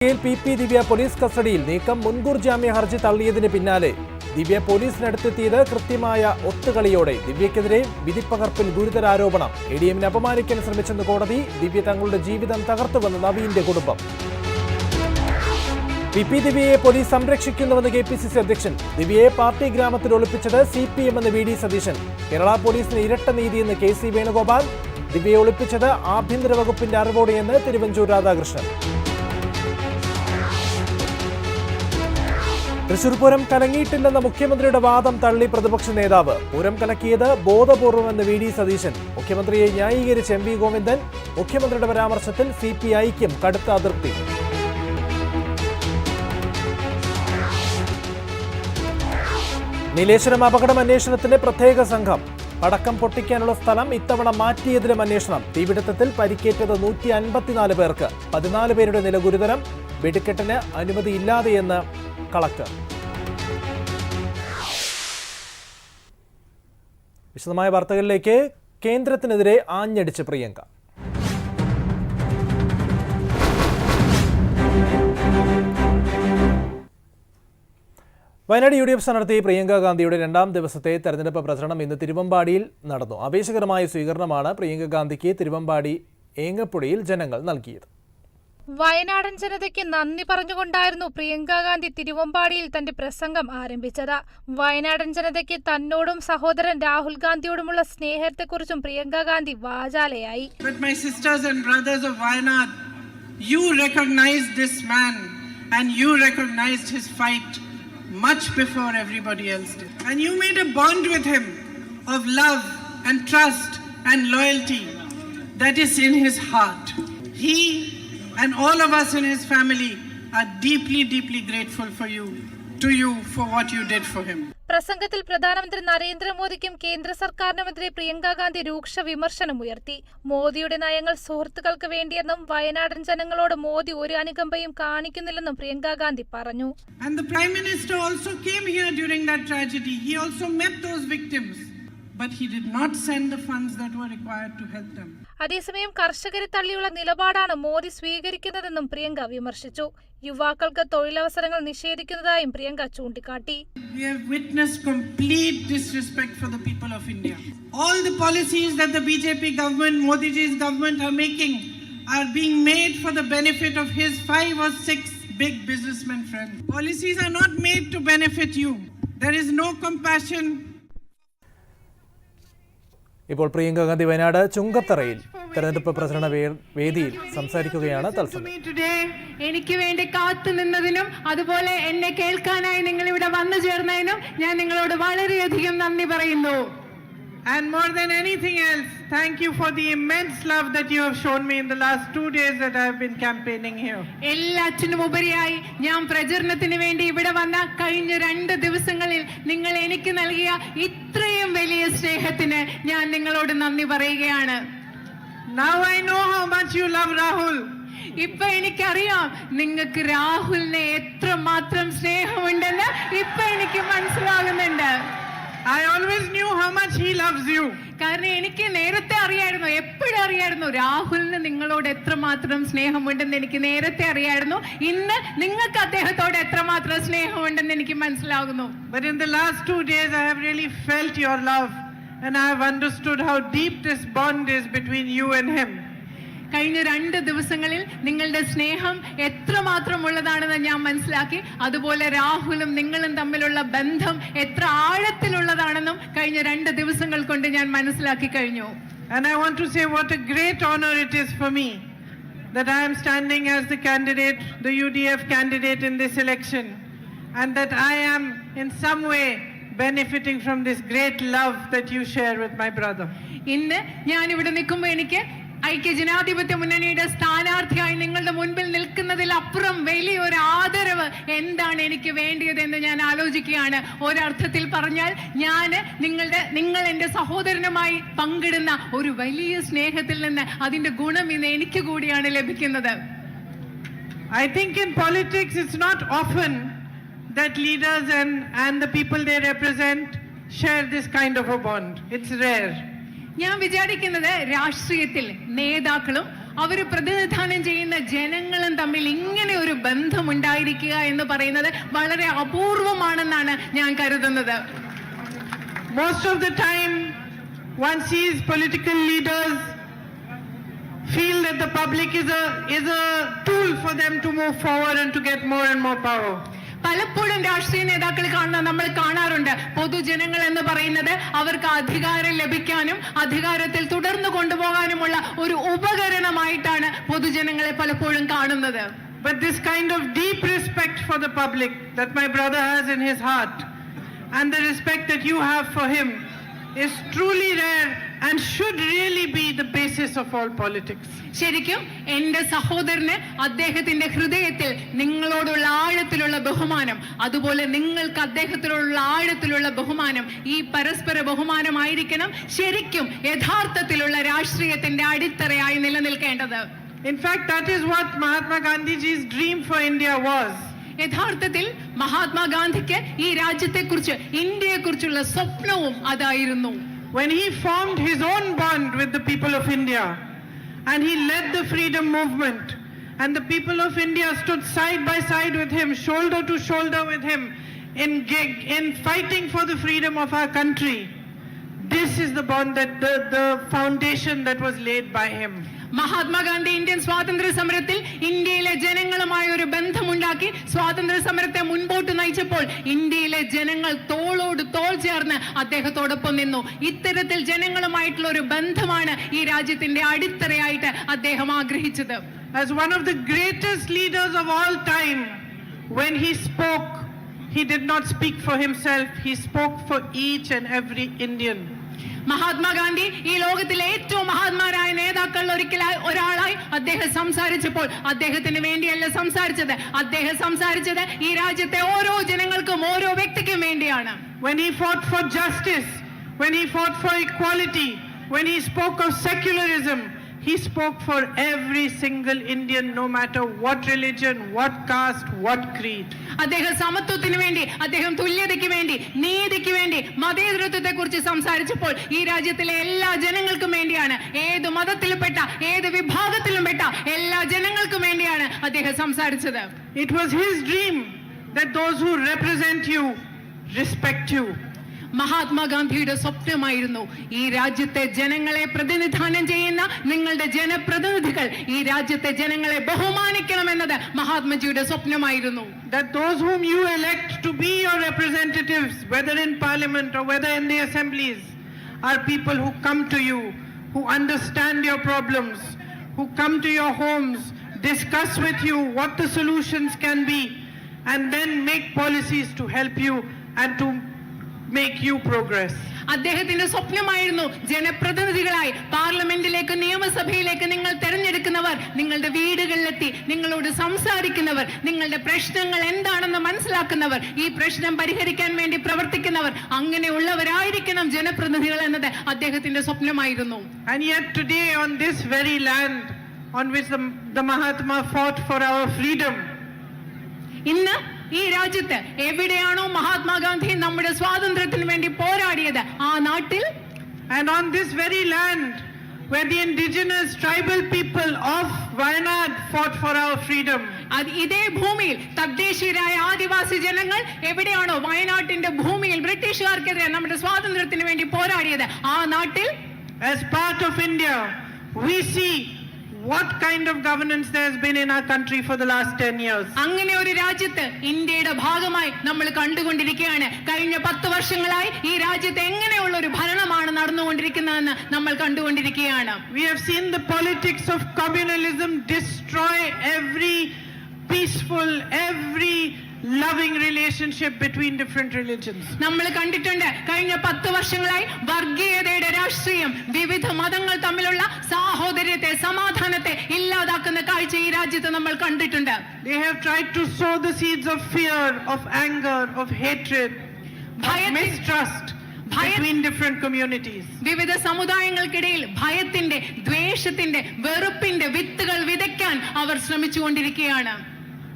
P ദിവ്യ police കസ്റ്റഡിയിൽ നീക്കം. മുൻകൂർ ജാമ്യ ഹർജി തള്ളിയതിന് പിന്നാലെ ദിവ്യ പോലീസിനടുത്തെത്തിയത് കൃത്യമായ ഒത്തുകളിയോടെ. ദിവ്യക്കെതിരെ വിധിപ്പകർപ്പിൽ ഗുരുതര ആരോപണം. എഡിഎമ്മിനെ അപമാനിക്കാൻ ശ്രമിച്ചെന്ന് കോടതി. ദിവ്യ തങ്ങളുടെ ജീവിതം തകർത്തുവെന്ന് നവീന്റെ കുടുംബം. പി ദിവ്യയെ പോലീസ് സംരക്ഷിക്കുന്നുവെന്ന് KPCC അധ്യക്ഷൻ. ദിവ്യയെ പാർട്ടി ഗ്രാമത്തിൽ ഒളിപ്പിച്ചത് CPM എന്ന് VD സതീശൻ. കേരള പോലീസിന് ഇരട്ട നീതിയെന്ന് KC വേണുഗോപാൽ. ദിവ്യയെ ഒളിപ്പിച്ചത് ആഭ്യന്തര വകുപ്പിന്റെ അറിവോടെയെന്ന് തിരുവഞ്ചൂർ രാധാകൃഷ്ണൻ. തൃശൂർ പൂരം കലങ്ങിയിട്ടില്ലെന്ന മുഖ്യമന്ത്രിയുടെ വാദം തള്ളി പ്രതിപക്ഷ നേതാവ്. പൂരം കലക്കിയത് ബോധപൂർവമെന്ന് VD സതീശൻ. മുഖ്യമന്ത്രിയെ ന്യായീകരിച്ച് MV ഗോവിന്ദൻ. മുഖ്യമന്ത്രിയുടെ പരാമർശത്തിൽ CPIക്കും കടുത്ത അതൃപ്തി. നീലേശ്വരം അപകടം അന്വേഷണത്തിന്റെ പ്രത്യേക സംഘം. പടക്കം പൊട്ടിക്കാനുള്ള സ്ഥലം ഇത്തവണ മാറ്റിയതിലും അന്വേഷണം. തീപിടുത്തത്തിൽ പരിക്കേറ്റത് 154 പേർക്ക്. 14 പേരുടെ നില ഗുരുതരം. വെടിക്കെട്ടിന് അനുമതിയില്ലാതെയെന്ന് കളക്ടർ. വിശദമായ വാർത്തകളിലേക്ക്. കേന്ദ്രത്തിനെതിരെ ആഞ്ഞടിച്ച് പ്രിയങ്ക. വയനാട് UDF സ്ഥാനാർത്ഥി പ്രിയങ്ക ഗാന്ധിയുടെ 2ാം ദിവസത്തെ തെരഞ്ഞെടുപ്പ് പ്രചരണം ഇന്ന് തിരുവമ്പാടിയിൽ നടന്നു. ആവേശകരമായ സ്വീകരണമാണ് പ്രിയങ്ക ഗാന്ധിക്ക് തിരുവമ്പാടി ഏങ്ങപ്പുഴയിൽ ജനങ്ങൾ നൽകിയത്. വയനാടൻ ജനതയ്ക്ക് നന്ദി പറഞ്ഞുകൊണ്ടായിരുന്നു പ്രിയങ്ക ഗാന്ധി തിരുവമ്പാടിയിൽ തന്റെ പ്രസംഗം ആരംഭിച്ചത്. വയനാടൻ ജനതയ്ക്ക് തന്നോടും സഹോദരൻ Rahul ഗാന്ധിയോടുമുള്ള സ്നേഹത്തെക്കുറിച്ചും Priyanka Gandhi വാചാലയായി. With my sisters and brothers of Wayanad, you recognized this man and you recognized his fight much before everybody else did. And you made a bond with him of love and trust and loyalty that is in his heart. He and all of us in his family are deeply, deeply grateful to you for what you did for him. പ്രസംഗത്തിൽ പ്രധാനമന്ത്രി നരേന്ദ്രമോദിക്കും കേന്ദ്ര സർക്കാരിനുമെതിരെ പ്രിയങ്ക ഗാന്ധി രൂക്ഷ വിമർശനമുയർത്തി. മോദിയുടെ നയങ്ങൾ സുഹൃത്തുക്കൾക്ക് വേണ്ടിയെന്നും വയനാടൻ ജനങ്ങളോട് മോദി ഒരു അനുകമ്പയും കാണിക്കുന്നില്ലെന്നും പ്രിയങ്ക ഗാന്ധി പറഞ്ഞു. And the Prime Minister also came here during that tragedy. He also met those victims. But he did not send the funds that were required to help them. അതേസമയം കർഷകരെ തള്ളിയുള്ള നിലപാടാണ് മോദി സ്വീകരിക്കുന്നതെന്നും പ്രിയങ്ക വിമർശിച്ചു. യുവാക്കൾക്ക് തൊഴിലവസരങ്ങൾ നിഷേധിക്കുന്നതായും പ്രിയങ്ക ചൂണ്ടിക്കാട്ടി. We have witnessed complete disrespect for the people of India. All the policies that the BJP government, Modi ji's government are making are being made for the benefit of his 5 or 6 big businessmen friends. Policies are not made to benefit you. There is no compassion. ഇപ്പോൾ പ്രിയങ്ക ഗാന്ധി വയനാട് ചുങ്കത്തറയിൽ തെരഞ്ഞെടുപ്പ് പ്രചരണ വേദിയിൽ സംസാരിക്കുകയാണ്. എനിക്ക് വേണ്ടി കാത്തു നിന്നതിനും അതുപോലെ എന്നെ കേൾക്കാനായി നിങ്ങൾ ഇവിടെ വന്നു ചേർന്നതിനും ഞാൻ നിങ്ങളോട് വളരെയധികം നന്ദി പറയുന്നു. And more than anything else, thank you for the immense love that you have shown me in the last 2 days that I have been campaigning here. എല്ലാറ്റിനും ഉപരിയായി ഞാൻ പ്രചരണത്തിന് വേണ്ടി ഇവിടെ വന്ന കഴിഞ്ഞ 2 ദിവസങ്ങളിൽ നിങ്ങൾ എനിക്ക് നൽകിയ ഇത്രയും വലിയ സ്നേഹത്തിന് ഞാൻ നിങ്ങളോട് നന്ദി പറയുകയാണ്. Now I know how much you love Rahul. ഇപ്പൊ എനിക്കറിയാം നിങ്ങൾക്ക് രാഹുലിനെ എത്രമാത്രം സ്നേഹമുണ്ടെന്ന് ഇപ്പൊ എനിക്ക് മനസ്സിലാകുന്നുണ്ട്. I always knew how much he loves you. കാരണം എനിക്ക് നേരത്തെ അറിയായിരുന്നു, എപ്പോഴും അറിയായിരുന്നു രാഹുലിന് നിങ്ങളോട് എത്രമാത്രം സ്നേഹമുണ്ടെന്ന് എനിക്ക് നേരത്തെ അറിയായിരുന്നു. ഇന്ന് നിങ്ങൾക്ക് അദ്ദേഹത്തോട് എത്രമാത്രം സ്നേഹമുണ്ടെന്ന് എനിക്ക് മനസ്സിലാകുന്നു. But in the last 2 days I have really felt your love and I have understood how deep this bond is between you and him. കഴിഞ്ഞ 2 ദിവസങ്ങളിൽ നിങ്ങളുടെ സ്നേഹം എത്രമാത്രം ഉള്ളതാണെന്ന് ഞാൻ മനസ്സിലാക്കി. അതുപോലെ രാഹുലും നിങ്ങളും തമ്മിലുള്ള ബന്ധം എത്ര ആഴത്തിലുള്ളതാണെന്നും കഴിഞ്ഞ 2 ദിവസങ്ങൾ കൊണ്ട് ഞാൻ മനസ്സിലാക്കി കഴിഞ്ഞു. And I want to say what a great honor it is for me that I am standing as the candidate, the UDF candidate in this election, and that I am in some way benefiting from this great love that you share with my brother. ഇന്ന് ഞാൻ ഇവിടെ നിൽക്കുമ്പോൾ എനിക്ക് ഐക്യജനാധിപത്യ മുന്നണിയുടെ സ്ഥാനാർത്ഥിയായി നിങ്ങളുടെ മുൻപിൽ നിൽക്കുന്നതിലപ്പുറം വലിയൊരു ആദരവ് എന്താണ് എനിക്ക് വേണ്ടിയതെന്ന് ഞാൻ ആലോചിക്കുകയാണ്. ഒരർത്ഥത്തിൽ പറഞ്ഞാൽ നിങ്ങൾ എൻ്റെ സഹോദരനുമായി പങ്കിടുന്ന ഒരു വലിയ സ്നേഹത്തിൽ നിന്ന് അതിന്റെ ഗുണം ഇന്ന് എനിക്ക് കൂടിയാണ് ലഭിക്കുന്നത്. I think in politics it's not often that leaders and the people they represent share this kind of a bond. It's rare. ഞാൻ വിചാരിക്കുന്നത് രാഷ്ട്രീയത്തിൽ നേതാക്കളും അവർ പ്രതിനിധാനം ചെയ്യുന്ന ജനങ്ങളും തമ്മിൽ ഇങ്ങനെ ഒരു ബന്ധമുണ്ടായിരിക്കുക എന്ന് പറയുന്നത് വളരെ അപൂർവമാണെന്നാണ് ഞാൻ കരുതുന്നത്. Most of the time, one sees political leaders feel that the public is a tool for them to move forward and to get more and more power. പലപ്പോഴും രാഷ്ട്രീയ നേതാക്കൾ നമ്മൾ കാണാറുണ്ട്, പൊതുജനങ്ങൾ എന്ന് പറയുന്നത് അവർക്ക് അധികാരം ലഭിക്കാനും അധികാരത്തിൽ തുടർന്നു കൊണ്ടുപോകാനുമുള്ള ഒരു ഉപകരണമായിട്ടാണ് പൊതുജനങ്ങളെ പലപ്പോഴും കാണുന്നത്. But this kind of deep respect for the public that my brother has in his heart and the respect that you have for him is truly rare and should really be the basis of all politics. ശരിക്കും എന്റെ സഹോദരന് അദ്ദേഹത്തിന്റെ ഹൃദയത്തിൽ നിങ്ങളോടുള്ള ആഴത്തിലുള്ള ബഹുമാനം, അതുപോലെ നിങ്ങൾക്ക് അദ്ദേഹത്തിലുള്ള ആഴത്തിലുള്ള ബഹുമാനം, ഈ പരസ്പര ബഹുമാനമായിരിക്കണം ശരിക്കും യഥാർത്ഥത്തിലുള്ള രാഷ്ട്രീയത്തിന്റെ അടിത്തറയായി നിലനിൽക്കേണ്ടത്. In fact, that is what Mahatma Gandhiji's dream for India was. യഥാർത്ഥത്തിൽ മഹാത്മാഗാന്ധിക്ക് ഈ രാജ്യത്തെക്കുറിച്ച്, ഇന്ത്യയെക്കുറിച്ചുള്ള സ്വപ്നവും അതായിരുന്നു. When he formed his own bond with the people of India and he led the freedom movement and the people of India stood side by side with him, shoulder to shoulder with him in fighting for the freedom of our country, this is the bond that the foundation that was laid by him. Mahatma Gandhi Indian സ്വാതന്ത്ര്യ സമരത്തിൽ ഇന്ത്യയിലെ ജനങ്ങളുമായി ഒരു ബന്ധമുണ്ടാക്കി സ്വാതന്ത്ര്യ സമരത്തെ മുൻപോട്ട് നയിച്ചപ്പോൾ ഇന്ത്യയിലെ ജനങ്ങൾ തോളോട് തോൾ ചേർന്ന് അദ്ദേഹത്തോടൊപ്പം നിന്നു. ഇത്തരത്തിൽ ജനങ്ങളുമായിട്ടുള്ള ഒരു ബന്ധമാണ് ഈ രാജ്യത്തിന്റെ അടിത്തറയായിട്ട് അദ്ദേഹം ആഗ്രഹിച്ചത്. As one of the greatest leaders of all time, when he spoke, he did not speak for himself, he spoke for each and every Indian. Mahatma Gandhi ഈ ലോകത്തിലെ ഏറ്റവും മഹാത്മാരായ നേതാക്കളിൽ ഒരാളായി അദ്ദേഹം സംസാരിച്ചപ്പോൾ അദ്ദേഹത്തിന് വേണ്ടിയല്ല സംസാരിച്ചത്, അദ്ദേഹം സംസാരിച്ചത് ഈ രാജ്യത്തെ ഓരോ ജനങ്ങൾക്കും ഓരോ വ്യക്തിക്കും വേണ്ടിയാണ്. When he fought for justice, when he fought for equality, when he spoke of secularism, he spoke for every single Indian, no matter what religion, what caste, what creed. അദ്ദേഹം സമത്വത്തിന് വേണ്ടി, അദ്ദേഹം തുല്യതയ്ക്ക് വേണ്ടി, നീതിക്ക് വേണ്ടി, മതേതരത്വത്തെ കുറിച്ച് സംസാരിച്ചപ്പോൾ ഈ രാജ്യത്തിലെ എല്ലാ ജനങ്ങൾക്കും വേണ്ടിയാണ്, ഏത് മതത്തിൽപ്പെട്ട ഏത് വിഭാഗത്തിലും പെട്ട എല്ലാ ജനങ്ങൾക്കും വേണ്ടിയാണ് അദ്ദേഹം സംസാരിച്ചത്. It was his dream that those who represent you respect you. മഹാത്മാഗാന്ധിയുടെ സ്വപ്നമായിരുന്നു ഈ രാജ്യത്തെ ജനങ്ങളെ പ്രതിനിധാനം ചെയ്യുന്ന നിങ്ങളുടെ ജനപ്രതിനിധികൾ ഈ രാജ്യത്തെ ജനങ്ങളെ ബഹുമാനിക്കണമെന്നത് മഹാത്മജിയുടെ സ്വപ്നമായിരുന്നു. That those whom you elect to be your representatives, whether in parliament or whether in the assemblies, are people who come to you, who understand your problems, who come to your homes, discuss with you what the solutions can be, and then make policies to help you and to make you progress. അദ്ദേഹത്തിന്റെ സ്വപ്നമായിരുന്നു ജനപ്രതിനിധികളായി പാർലമെന്റിലേക്ക്, നിയമസഭയിലേക്ക് നിങ്ങൾ തെരഞ്ഞെടുക്കുന്നവർ നിങ്ങളുടെ വീടുകളിലെത്തി നിങ്ങളോട് സംസാരിക്കുന്നവർ, നിങ്ങളുടെ പ്രശ്നങ്ങൾ എന്താണെന്ന് മനസ്സിലാക്കുന്നവർ, ഈ പ്രശ്നം പരിഹരിക്കാൻ വേണ്ടി പ്രവർത്തിക്കുന്നവർ, അങ്ങനെയുള്ളവരായിരിക്കണം ജനപ്രതിനിധികൾ എന്നത് അദ്ദേഹത്തിന്റെ സ്വപ്നമായിരുന്നു. And yet today, on this very land on which the Mahatma fought for our freedom, ഇന്ന് ഈ രാജ്യത്ത് എവിടെയാണോ മഹാത്മാഗാന്ധി നമ്മുടെ സ്വാതന്ത്ര്യത്തിന് വേണ്ടി പോരാടിയത് ആ നാട്ടിൽ, and on this very land where the indigenous tribal people of Wayanad fought for our freedom, ഇതേ ഭൂമിയിൽ തദ്ദേശീയരായ ആദിവാസി ജനങ്ങൾ എവിടെയാണോ വയനാട്ടിന്റെ ഭൂമിയിൽ ബ്രിട്ടീഷുകാർക്കെതിരെ നമ്മുടെ സ്വാതന്ത്ര്യത്തിന് വേണ്ടി പോരാടിയത് ആ നാട്ടിൽ, as part of India, we see what kind of governance there has been in our country for the last 10 years. അങ്ങനെ ഒരു രാജ്യത്ത് ഇന്ത്യയുടെ ഭാഗമായി നമ്മൾ കണ്ടുകൊണ്ടിരിക്കുകയാണ്. കഴിഞ്ഞ 10 വർഷങ്ങളായി ഈ രാജ്യത്ത് എങ്ങനെയുള്ള ഒരു ഭരണമാണ് നടന്നുകൊണ്ടിരിക്കുന്നതെന്ന് നമ്മൾ കണ്ടുകൊണ്ടിരിക്കുകയാണ്. We have seen the politics of communalism destroy every peaceful, every loving relationship between different religions. നമ്മൾ കണ്ടിട്ടുണ്ട് കഴിഞ്ഞ 10 വർഷങ്ങളായി വർഗീയതയുടെ രാഷ്ട്രീയം, വിവിധ മതങ്ങൾ തമ്മിലുള്ള സാഹോദര്യത്തെ, സമാധാനത്തെ ഇല്ലാതാക്കുന്ന കാഴ്ച ഈ രാജ്യത്ത് നമ്മൾ കണ്ടിട്ടുണ്ട്. They have tried to sow the seeds of fear, of anger, of hatred, of mistrust between different communities. വിവിധ സമുദായങ്ങൾക്കിടയിൽ ഭയത്തിന്റെ, ദ്വേഷത്തിന്റെ, വെറുപ്പിന്റെ വിത്തുകൾ വിതയ്ക്കാൻ അവർ ശ്രമിച്ചുകൊണ്ടിരിക്കുകയാണ്.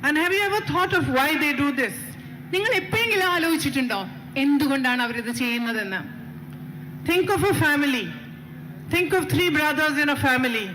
And have you ever thought of why they do this? നിങ്ങൾ എപ്പോഴെങ്കിലും ആലോചിച്ചിട്ടുണ്ടോ എന്തുകൊണ്ടാണ് അവരിത് ചെയ്യുന്നതെന്ന്? Think of a family. Think of 3 brothers in a family.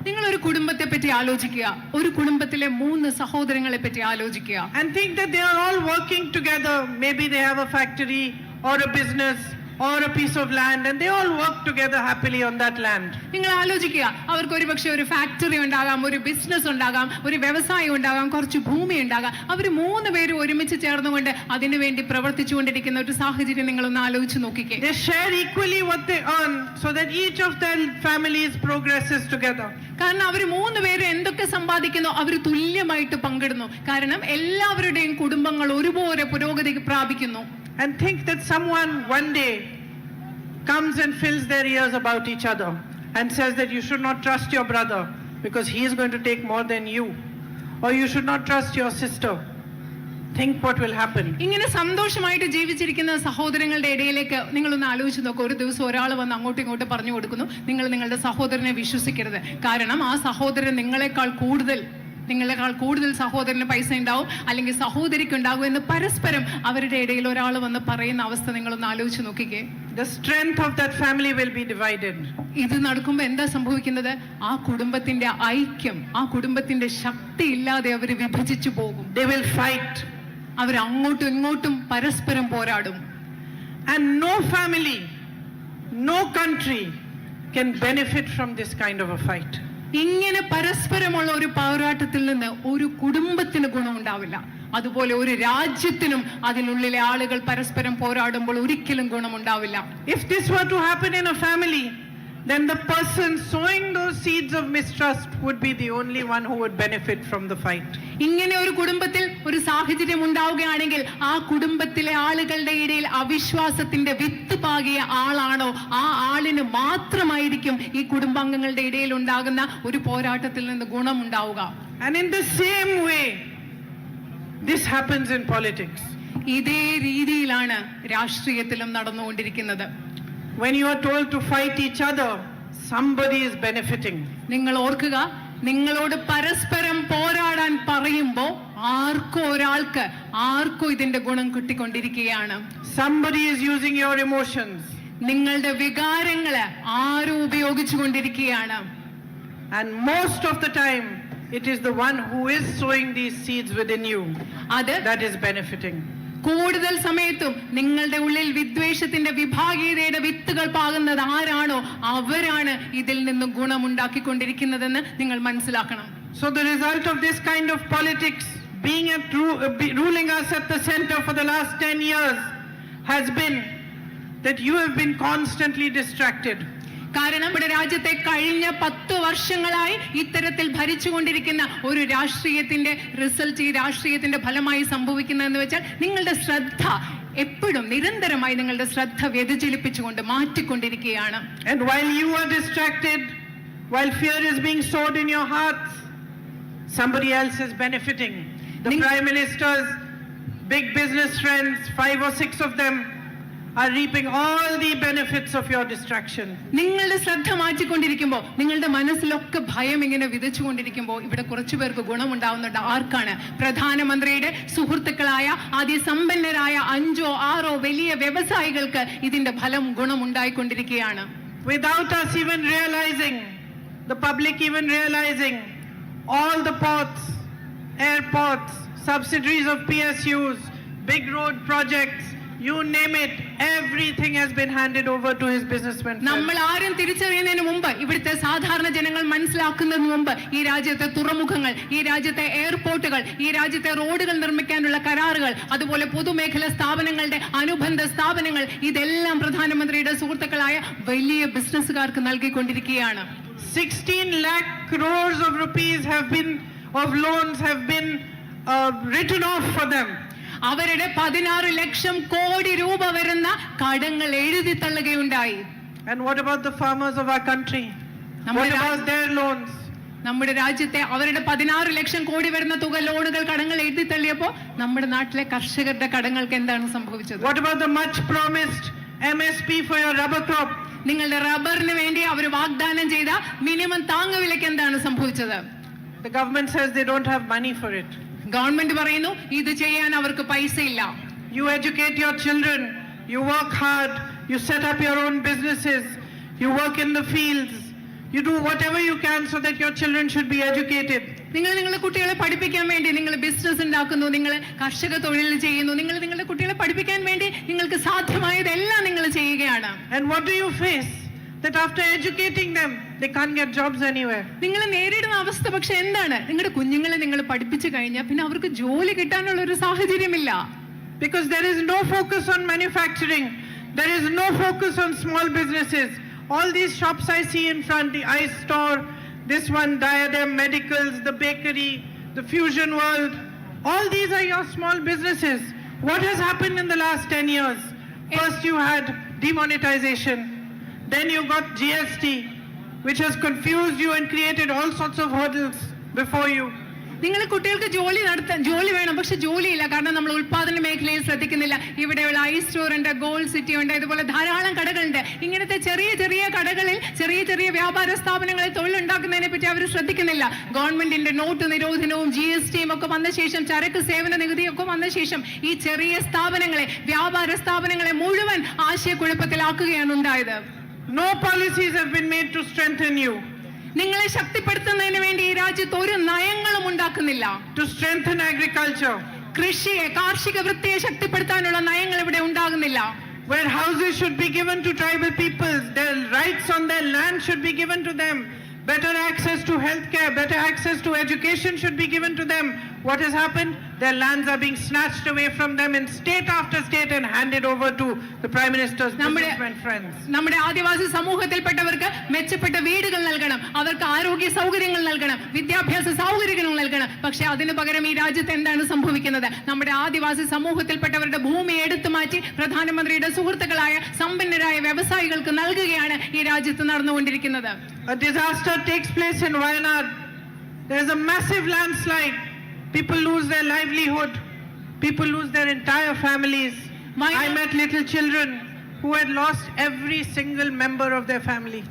നിങ്ങൾ ഒരു കുടുംബത്തെ പറ്റി ആലോചിക്കുക, ഒരു കുടുംബത്തിലെ 3 സഹോദരങ്ങളെ പറ്റി ആലോചിക്കുക. And think that they are all working together. Maybe they have a factory or a business or a piece of land, and they all work together happily on that land. നിങ്ങൾ ആലോചിക്കുക, അവർക്ക് ഒരുപക്ഷെ ഒരു ഫാക്ടറി ഉണ്ടാകാം, ഒരു business ഉണ്ടാകാം, ഒരു വ്യവസായം ഉണ്ടാകാം, കുറച്ച് ഭൂമി ഉണ്ടാകാം. അവർ 3 പേരും ഒരുമിച്ച് ചേർന്നുകൊണ്ട് അതിനുവേണ്ടി പ്രവർത്തിച്ചുകൊണ്ടിരിക്കുന്ന ഒരു സാഹചര്യം നിങ്ങളൊന്ന് ആലോചിച്ച് നോക്കിക്കേ. They share equally what they earn so that each of their families progresses together. കാരണം അവർ 3 പേരും എന്തൊക്കെ സമ്പാദിക്കുന്നു അവർ തുല്യമായിട്ട് പങ്കിടുന്നു. കാരണം എല്ലാവരുടെയും കുടുംബങ്ങൾ ഒരുപോലെ പുരോഗതി പ്രാപിക്കുന്നു. And think that someone one day comes and fills their ears about each other and says that you should not trust your brother because he is going to take more than you, or you should not trust your sister. Think what will happen. ഇങ്ങനെ സന്തോഷമായിട്ട് ജീവിച്ചിരിക്കുന്ന സഹോദരങ്ങളുടെ ഇടയിലേക്ക് നിങ്ങളൊന്ന് ആലോചിച്ച് നോക്കുക. ഒരു ദിവസം ഒരാൾ വന്ന് അങ്ങോട്ടും ഇങ്ങോട്ടും പറഞ്ഞു കൊടുക്കുന്നു, നിങ്ങൾ നിങ്ങളുടെ സഹോദരനെ വിശ്വസിക്കരുത്, കാരണം ആ സഹോദരൻ നിങ്ങളെക്കാൾ കൂടുതൽ സഹോദരന് പൈസ ഉണ്ടാവും, അല്ലെങ്കിൽ സഹോദരിക്ക് ഉണ്ടാകും എന്ന് പരസ്പരം അവരുടെ ഇടയിൽ ഒരാൾ വന്ന് പറയുന്ന അവസ്ഥ നിങ്ങളൊന്ന് ആലോചിച്ച് നോക്കിക്കേ. The strength of that family will be divided. ഇത് നടക്കുമ്പോൾ എന്താ സംഭവിക്കുന്നത്? ആ കുടുംബത്തിന്റെ ഐക്യം, ആ കുടുംബത്തിന്റെ ശക്തി ഇല്ലാതെ അവർ വിഭജിച്ചു പോകും. They will fight. അവർ അങ്ങോട്ടും ഇങ്ങോട്ടും പരസ്പരം പോരാടും. And no family, no country can benefit from this kind of a fight. ഇങ്ങനെ പരസ്പരമുള്ള ഒരു പോരാട്ടത്തിൽ നിന്ന് ഒരു കുടുംബത്തിന് ഗുണമുണ്ടാവില്ല. അതുപോലെ ഒരു രാജ്യത്തിനും അതിനുള്ളിലെ ആളുകൾ പരസ്പരം പോരാടുമ്പോൾ ഒരിക്കലും ഗുണമുണ്ടാവില്ല. If this were to happen in a family, then the person sowing those seeds of mistrust would be the only one who would benefit from the fight. ഇങ്ങനെ ഒരു കുടുംബത്തിൽ ഒരു സാഹചര്യം ഉണ്ടാവുകയാണെങ്കിൽ ആ കുടുംബത്തിലെ ആളുകളുടെ ഇടയിൽ അവിശ്വാസത്തിന്റെ വിത്ത് പാകിയ ആളാണോ ആ ആളിന് മാത്രമായിരിക്കും ഈ കുടുംബാംഗങ്ങളുടെ ഇടയിൽ ഉണ്ടാകുന്ന ഒരു പോരാട്ടത്തിൽ നിന്ന് ഗുണമുണ്ടാവുക. And in the same way, this happens in politics. ഇതേ രീതിയിലാണ് രാഷ്ട്രീയത്തിലും നടന്നുകൊണ്ടിരിക്കുന്നത്. When you are told to fight each other, somebody is benefiting. നിങ്ങൾ ഓർക്കുക, നിങ്ങളോട് പരസ്പരം പോരാടാൻ പറയുമ്പോൾ ആർക്കോ ഇതിന്റെ ഗുണം കിട്ടിക്കൊണ്ടിരിക്കുകയാണ്. Somebody is using your emotions. നിങ്ങളുടെ വികാരങ്ങള് ആരോ ഉപയോഗിച്ചുകൊണ്ടിരിക്കുകയാണ്. And most of the time, it is the one who is sowing these seeds within you that is benefiting. കൂടുതൽ സമയത്തും നിങ്ങളുടെ ഉള്ളിൽ വിദ്വേഷത്തിന്റെ വിഭാഗീയതയുടെ വിത്തുകൾ പാകുന്നത് ആരാണോ അവരാണ് ഇതിൽ നിന്ന് ഗുണമുണ്ടാക്കിക്കൊണ്ടിരിക്കുന്നതെന്ന് നിങ്ങൾ മനസ്സിലാക്കണം. So the result of this kind of politics ruling us at the center for the last 10 years has been that you have been constantly distracted. കാരണം നമ്മുടെ രാജ്യത്തെ കഴിഞ്ഞ 10 വർഷങ്ങളായി ഇത്തരത്തിൽ ഭരിച്ചുകൊണ്ടിരിക്കുന്ന ഒരു രാഷ്ട്രീയത്തിന്റെ റിസൾട്ട്, ഈ രാഷ്ട്രീയത്തിന്റെ ഫലമായി സംഭവിക്കുന്നതെന്ന് വെച്ചാൽ നിങ്ങളുടെ ശ്രദ്ധ എപ്പോഴും നിരന്തരമായി നിങ്ങളുടെ ശ്രദ്ധ വ്യതിചലിപ്പിച്ചുകൊണ്ട് മാറ്റിക്കൊണ്ടിരിക്കുകയാണ്. And while you are distracted, while fear is being sowed in your hearts, somebody else is benefiting. The Prime Minister's big business friends, 5 or 6 of them, are reaping all the benefits of your distraction. നിങ്ങളുടെ ശ്രദ്ധ മാറ്റിക്കൊണ്ടിരിക്കുമ്പോൾ, നിങ്ങളുടെ മനസ്സിലൊക്കെ ഭയം ഇങ്ങനെ വിതച്ചുകൊണ്ടിരിക്കുമ്പോൾ ഇവിടെ കുറച്ചു പേർക്ക് ഗുണമുണ്ടാവുന്നുണ്ട്. ആർക്കാണ്? പ്രധാനമന്ത്രിയുടെ സുഹൃത്തുക്കളായ അതിസമ്പന്നരായ 5ഓ 6ഓ വലിയ വ്യവസായികൾക്ക് ഇതിന്റെ ഫലം ഗുണമുണ്ടായിക്കൊണ്ടിരിക്കുകയാണ്. Without us even realizing, the public even realizing, all the ports, airports, subsidiaries of PSUs, big road projects, you name it, everything has been handed over to his businessmen. നമ്മൾ ആരും തിരിച്ചറിയുന്നതിന് മുമ്പ്, ഇവിടുത്തെ സാധാരണ ജനങ്ങൾ മനസ്സിലാക്കുന്നതിന് മുമ്പ് ഈ രാജ്യത്തെ തുറമുഖങ്ങൾ, ഈ രാജ്യത്തെ എയർപോർട്ടുകൾ, ഈ രാജ്യത്തെ റോഡുകൾ നിർമ്മിക്കാനുള്ള കരാറുകൾ, അതുപോലെ പൊതുമേഖലാ സ്ഥാപനങ്ങളുടെ അനുബന്ധ സ്ഥാപനങ്ങൾ, ഇതെല്ലാം പ്രധാനമന്ത്രിയുടെ സുഹൃത്തുക്കളായ വലിയ ബിസിനസ്സുകാർക്ക് നൽകിക്കൊണ്ടിരിക്കുകയാണ്. 16 lakh crores of rupees of loans have been written off for them. അവരുടെ 16 ലക്ഷം കോടി രൂപ വരുന്ന കടങ്ങൾ എഴുതി തള്ളുകയുണ്ടായി. And what about the farmers of our country? What about their loans? നമ്മുടെ രാജ്യത്തെ അവരുടെ 16 ലക്ഷം കോടി വരുന്ന തുക ലോണുകൾ കടങ്ങൾ എഴുതി തള്ളിയപ്പോൾ നമ്മുടെ നാട്ടിലെ കർഷകരുടെ കടങ്ങൾക്ക് എന്താണ് സംഭവിച്ചത്? What about the much promised MSP for your rubber crop? നിങ്ങളുടെ റബ്ബറിന് വേണ്ടി അവർ വാഗ്ദാനം ചെയ്ത മിനിമം താങ്ങുവിലയ്ക്ക് എന്താണ് സംഭവിച്ചത്? The government says they don't have money for it. Government പറയുന്നു ഇത് ചെയ്യാൻ അവർക്ക് പൈസ ഇല്ല. You educate your children, you work hard, you set up your own businesses, you work in the fields, You do whatever you can so that your children should be educated. നിങ്ങൾ നിങ്ങളുടെ കുട്ടികളെ പഠിപ്പിക്കാൻ വേണ്ടി നിങ്ങൾ ബിസിനസ് ഉണ്ടാക്കുന്നു, നിങ്ങൾ കർഷക തൊഴിൽ ചെയ്യുന്നു, നിങ്ങൾ നിങ്ങളുടെ കുട്ടികളെ പഠിപ്പിക്കാൻ വേണ്ടി നിങ്ങൾക്ക് സാധ്യമായതെല്ലാം നിങ്ങൾ ചെയ്യുകയാണ്. And what do you face? That after educating them, they can't get jobs anywhere. നിങ്ങൾ നേരിടുന്ന അവസ്ഥ പക്ഷെ എന്താണ്? നിങ്ങളുടെ കുഞ്ഞുങ്ങളെ നിങ്ങൾ പഠിപ്പിച്ചു കഴിഞ്ഞാൽ പിന്നെ അവർക്ക് ജോലി കിട്ടാനുള്ള ഒരു സാഹചര്യമില്ല. Because there is no focus on manufacturing. There is no focus on small businesses. All these shops I see in front, the ice store, this one, Diadem Medicals, the bakery, the Fusion World, all these are your small businesses. What has happened in the last 10 years? First you had demonetization, then you got GST, which has confused you and created all sorts of hurdles before you. നിങ്ങൾ കുട്ടികൾക്ക് ജോലി വേണം, പക്ഷെ ജോലിയില്ല. കാരണം നമ്മൾ ഉൽപാദന മേഖലയിൽ ശ്രദ്ധിക്കുന്നില്ല. ഇവിടെയുള്ള ഐസ് സ്റ്റോർ ഉണ്ട്, ഗോൾഡ് സിറ്റി ഉണ്ട്, ഇതുപോലെ ധാരാളം കടകളുണ്ട്. ഇങ്ങനത്തെ ചെറിയ ചെറിയ കടകളിൽ ചെറിയ ചെറിയ വ്യാപാര സ്ഥാപനങ്ങളിൽ തൊഴിലുണ്ടാക്കുന്നതിനെ പറ്റി അവർ ശ്രദ്ധിക്കുന്നില്ല. ഗവൺമെന്റിന്റെ നോട്ട് നിരോധനവും GSTയും ഒക്കെ വന്ന ശേഷം, ചരക്ക് സേവന നികുതിയൊക്കെ വന്ന ശേഷം ഈ ചെറിയ സ്ഥാപനങ്ങളെ, വ്യാപാര സ്ഥാപനങ്ങളെ മുഴുവൻ ആശയക്കുഴപ്പത്തിലാക്കുകയാണ് ഉണ്ടായത്. No policies have been made to strengthen you. നിങ്ങളെ ശക്തിപ്പെടുത്തുന്നതിന് വേണ്ടി ഈ രാജ്യത്ത് ഒരു നയങ്ങളും ഉണ്ടാക്കുന്നില്ല. To strengthen agriculture. കൃഷിയെ, കാർഷിക വൃത്തിയെ ശക്തിപ്പെടുത്താനുള്ള നയങ്ങൾ ഇവിടെ ഉണ്ടാകുന്നില്ല. Where houses should be given to tribal peoples, their rights on their land should be given to them. Better access to healthcare, better access to education should be given to them. What has happened? Their lands are being snatched away from them in state after state and handed over to the Prime Minister's businessmen friends. നമ്മുടെ ആദിവാസി സമൂഹത്തിൽപ്പെട്ടവർക്ക് മെച്ചപ്പെട്ട വീടുകൾ നൽകണം, അവർക്ക് ആരോഗ്യ സൗകര്യങ്ങൾ നൽകണം, വിദ്യാഭ്യാസ സൗകര്യങ്ങൾ നൽകണം. പക്ഷെ അതിനു പകരം ഈ രാജ്യത്ത് എന്താണ് സംഭവിക്കുന്നത്? നമ്മുടെ ആദിവാസി സമൂഹത്തിൽപ്പെട്ടവരുടെ ഭൂമി എടുത്തു മാറ്റി പ്രധാനമന്ത്രിയുടെ സുഹൃത്തുക്കളായ സമ്പന്നരായ വ്യവസായികൾക്ക് നൽകുകയാണ് ഈ രാജ്യത്ത് നടന്നുകൊണ്ടിരിക്കുന്നത്. A disaster takes place in Wayanad. There is a massive landslide. People lose their livelihood. People lose their entire families. I met little children who had lost every single member of their family.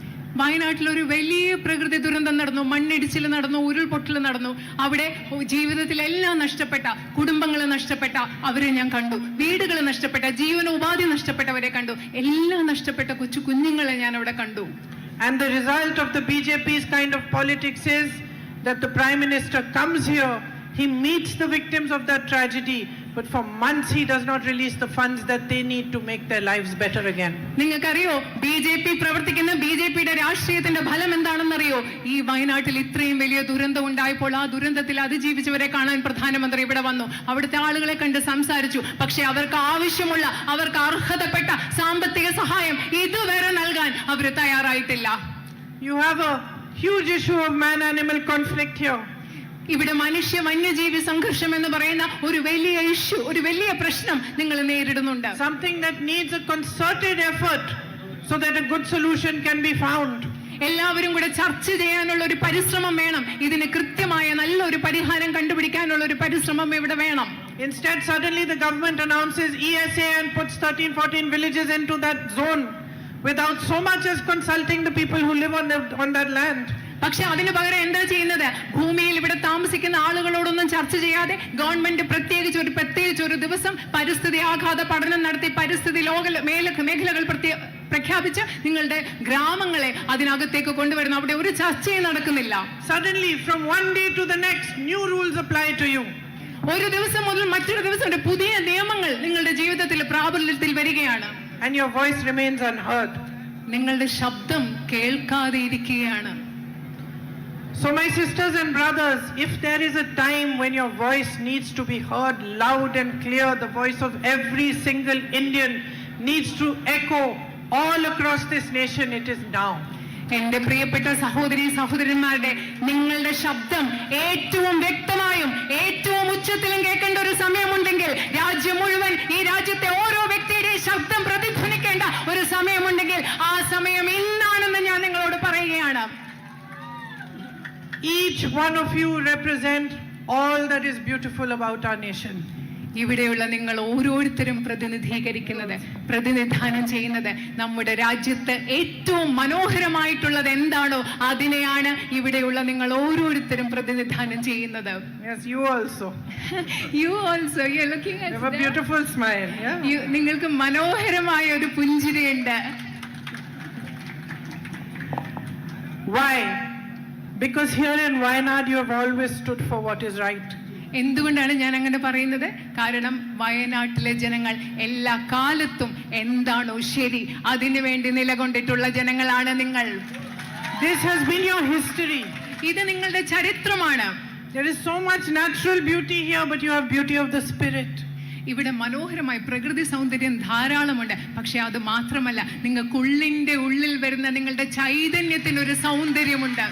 വയനാട്ടിൽ ഒരു വലിയ പ്രകൃതി ദുരന്തം നടന്നു, മണ്ണിടിച്ചിൽ നടന്നു, ഉരുൾപൊട്ടൽ നടന്നു. അവിടെ ജീവിതത്തിലെല്ലാം നഷ്ടപ്പെട്ട കുടുംബങ്ങൾ നഷ്ടപ്പെട്ട അവരെ ഞാൻ കണ്ടു, വീടുകൾ നഷ്ടപ്പെട്ട, ജീവനോപാധി നഷ്ടപ്പെട്ടവരെ കണ്ടു, എല്ലാം നഷ്ടപ്പെട്ട കൊച്ചു കുഞ്ഞുങ്ങളെ ഞാൻ അവിടെ കണ്ടു. And the result of the BJP's kind of politics is that the Prime Minister comes here, he meets the victims of that tragedy, but for months he does not release the funds that they need to make their lives better again. നിങ്ങൾക്കറിയോ BJP പ്രവർത്തിക്കുന്ന BJPയുടെ രാഷ്ട്രീയത്തിന്റെ ഫലം എന്താണെന്നറിയോ? ഈ വയനാട്ടിൽ ഇത്രയും വലിയ ദുരന്തം ഉണ്ടായപ്പോൾ ആ ദുരന്തത്തിൽ അതിജീവിച്ചവരെ കാണാൻ പ്രധാനമന്ത്രി ഇവിടെ വന്നു, അവിടുത്തെ ആളുകളെ കണ്ട് സംസാരിച്ചു. പക്ഷെ അവർക്ക് ആവശ്യമുള്ള, അവർക്ക് അർഹതപ്പെട്ട സാമ്പത്തിക സഹായം ഇതുവരെ നൽകാൻ അവർ തയ്യാറായിട്ടില്ല. You have a huge issue of man-animal conflict here. ഇവിടെ മനുഷ്യ വന്യജീവി സംഘർഷം എന്ന് പറയുന്ന ഒരു വലിയ ഇഷ്യൂ, ഒരു വലിയ പ്രശ്നം നിങ്ങൾ നേരിടുന്നുണ്ട്. Something that needs a concerted effort so that a good solution can be found. എല്ലാവരും കൂടെ ചർച്ച ചെയ്യാനുള്ള ഒരു പരിശ്രമം വേണം. ഇതിന് കൃത്യമായ നല്ലൊരു പരിഹാരം കണ്ടുപിടിക്കാനുള്ള ഒരു പരിശ്രമം ഇവിടെ വേണം. Instead, suddenly the government announces ESA and puts 13-14 villages into that zone without so much as consulting the people who live on that land. പക്ഷെ അതിന് പകരം എന്താ ചെയ്യുന്നത്? ഭൂമിയിൽ ഇവിടെ താമസിക്കുന്ന ആളുകളോടൊന്നും ചർച്ച ചെയ്യാതെ ഗവൺമെന്റ് പ്രത്യേകിച്ച് ഒരു ദിവസം പരിസ്ഥിതി ആഘാത പഠനം നടത്തി പരിസ്ഥിതി മേഖലകൾ പ്രഖ്യാപിച്ച് നിങ്ങളുടെ ഗ്രാമങ്ങളെ അതിനകത്തേക്ക് കൊണ്ടുവരുന്നു. അവിടെ ഒരു ചർച്ചയും നടക്കുന്നില്ല. Suddenly from one day to the next new rules apply to you. ഒരു ദിവസം മുതൽ മറ്റൊരു ദിവസം പുതിയ നിയമങ്ങൾ നിങ്ങളുടെ ജീവിതത്തിൽ പ്രാബല്യത്തിൽ വരികയാണ്. And your voice remains unheard. നിങ്ങളുടെ ശബ്ദം കേൾക്കാതെ ഇരിക്കുകയാണ്. So my sisters and brothers, if there is a time when your voice needs to be heard loud and clear, the voice of every single Indian needs to echo all across this nation, it is now. എന്റെ പ്രിയപ്പെട്ട സഹോദരന്മാരുടെ നിങ്ങളുടെ ശബ്ദം ഏറ്റവും വ്യക്തമായും ഏറ്റവും ഉച്ചത്തിലും കേൾക്കേണ്ട ഒരു സമയമുണ്ടെങ്കിൽ, രാജ്യം മുഴുവൻ, ഈ രാജ്യത്തെ ഓരോ വ്യക്തിയുടെയും ശബ്ദം പ്രതിധ്വനിക്കേണ്ട ഒരു സമയമുണ്ടെങ്കിൽ ആ സമയം ഇന്നാണെന്ന് ഞാൻ നിങ്ങളോട് പറയുകയാണ്. Each one of you represent all that is beautiful about our nation. ഇവിടെയുള്ള നിങ്ങൾ ഓരോരുത്തരും പ്രതിനിധാനം ചെയ്യുന്നത് നമ്മുടെ രാജ്യത്ത് ഏറ്റവും മനോഹരമായിട്ടുള്ളത് എന്താണോ അതിനെയാണ് ഇവിടെയുള്ള നിങ്ങൾ ഓരോരുത്തരും പ്രതിനിധാനം ചെയ്യുന്നത്. Yes, you also. You also. You're looking at. You have a beautiful smile. Yeah. നിങ്ങൾക്ക് മനോഹരമായ ഒരു പുഞ്ചിരിയുണ്ട്. Why? Because here in Wayanad you have always stood for what is right. എന്തുകൊണ്ടാണ് ഞാൻ അങ്ങനെ പറയുന്നത്? കാരണം വയനാട്ടിലെ ജനങ്ങൾ എല്ലാ കാലത്തും എന്താണോ ശരി അതിനു വേണ്ടി നിലകൊണ്ടിട്ടുള്ള ജനങ്ങളാണ് നിങ്ങൾ. This has been your history. ഇത് നിങ്ങളുടെ ചരിത്രമാണ്. There is so much natural beauty here, but you have beauty of the spirit. ഇവിടെ മനോഹരമായ പ്രകൃതി സൗന്ദര്യം ധാരാളമുണ്ട്. പക്ഷെ അത് മാത്രമല്ല, നിങ്ങൾക്കുള്ളിന്റെ ഉള്ളിൽ വരുന്ന നിങ്ങളുടെ ചൈതന്യത്തിന് ഒരു സൗന്ദര്യമുണ്ട്.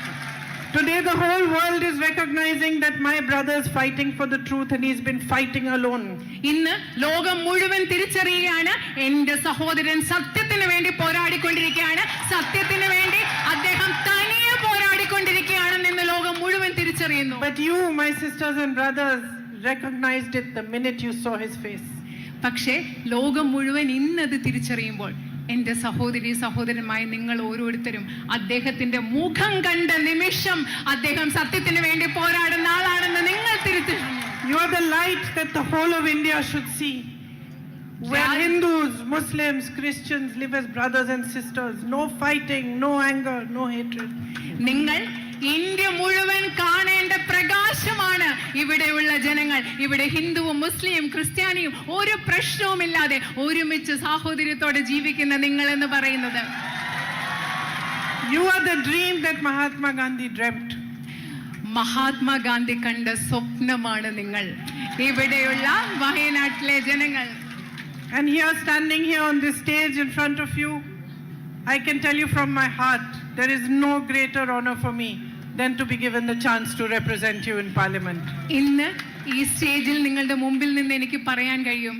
Today the whole world is recognizing that my brother is fighting for the truth and he's been fighting alone. ഇന്ന് ലോകം മുഴുവൻ തിരിച്ചറിയുകയാണ്, എന്റെ സഹോദരൻ സത്യത്തിന് വേണ്ടി പോരാടിക്കൊണ്ടിരിക്കുകയാണ്, സത്യത്തിന് വേണ്ടി അദ്ദേഹം തനിയെ പോരാടിക്കൊണ്ടിരിക്കുകയാണെന്ന് ഇന്ന് ലോകം മുഴുവൻ തിരിച്ചറിയുന്നു. But you, my sisters and brothers, recognized it the minute you saw his face. പക്ഷേ ലോകം മുഴുവൻ ഇന്നത് തിരിച്ചറിയുമ്പോൾ എന്റെ സഹോദരി സഹോദരന്മായ നിങ്ങൾ ഓരോരുത്തരും അദ്ദേഹത്തിന്റെ മുഖം കണ്ട നിമിഷം അദ്ദേഹം സത്യത്തിന് വേണ്ടി പോരാടുന്ന ആളാണെന്ന് നിങ്ങൾ തിരിച്ചറിഞ്ഞു. You are the light that the whole of India should see. Where Hindus, Muslims, Christians live as brothers and sisters. No fighting, no anger, no hatred. നിങ്ങൾ ഇന്ത്യ മുഴുവൻ കാണേണ്ട പ്രകാശമാണ് ഇവിടെയുള്ള ജനങ്ങൾ. ഇവിടെ ഹിന്ദുവും മുസ്ലിം ക്രിസ്ത്യാനിയും ഒരു പ്രശ്നവുമില്ലാതെ ഒരുമിച്ച് സാഹോദര്യത്തോടെ ജീവിക്കുന്ന നിങ്ങൾ എന്ന് പറയുന്നത്. You are the dream that Mahatma Gandhi dreamt. Mahatma Gandhi കണ്ട സ്വപ്നമാണ് നിങ്ങൾ, ഇവിടെയുള്ള വയനാട്ടിലെ ജനങ്ങൾ. And here, standing here on this stage in front of you, I can tell you from my heart, there is no greater honor for me than to be given the chance to represent you in Parliament. ഇന്ന് ഈ സ്റ്റേജിൽ നിങ്ങളുടെ മുമ്പിൽ നിന്ന് എനിക്ക് പറയാൻ കഴിയും,